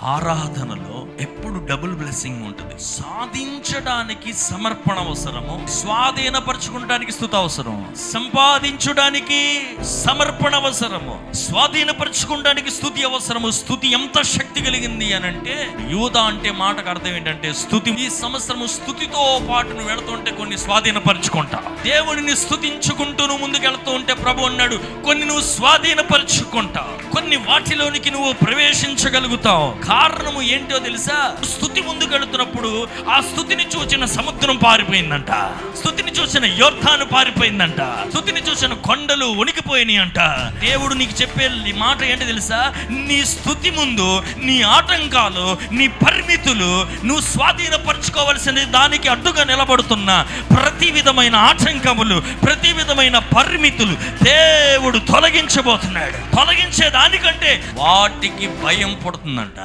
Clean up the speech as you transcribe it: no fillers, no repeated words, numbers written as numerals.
ఆరాధనలో ఎప్పుడు double blessing ఉంటుంది. సాధించడానికి సమర్పణ అవసరము, స్వాధీనపరచుకోవడానికి స్తుతి అవసరం. సంపాదించడానికి సమర్పణ అవసరము, స్వాధీనపరచుకోవడానికి స్తుతి అవసరము. స్తుతి ఎంత శక్తి కలిగింది అని అంటే, యూదా అంటే మాటకు అర్థం ఏంటంటే స్తుతి. ఈ సంవత్సరము స్తుతితో పాటు నువ్వు వెళుతుంటే కొన్ని స్వాధీనపరచుకుంటా. దేవుడిని స్తుతించుకుంటూ నువ్వు ముందుకు వెళుతూ ఉంటే ప్రభు అన్నాడు, కొన్ని నువ్వు స్వాధీనపరచుకుంటా, కొన్ని వాటిలోనికి నువ్వు ప్రవేశించగలుగుతావు. కారణము ఏంటో తెలుసా? స్తుతి ముందుకు వెళుతున్నప్పుడు ఆ స్తుతిని చూసిన సముద్రం పారిపోయిందంట, స్తుతిని చూసిన యోర్దాను పారిపోయిందంట, స్తుతిని చూసిన కొండలు వణికిపోయినాయి అంట. దేవుడు నీకు చెప్పే మాట ఏంటో తెలుసా? నీ స్తుతి ముందు నీ ఆటంకాలు, నీ పరిమితులు, నువ్వు స్వాధీనపరచుకోవాల్సిన దానికి అడ్డుగా నిలబడుతున్న ప్రతి విధమైన ఆటంకములు, ప్రతి విధమైన పరిమితులు దేవుడు తొలగించబోతున్నాడు. తొలగించే దానికంటే వాటికి భయం పడుతుందంట.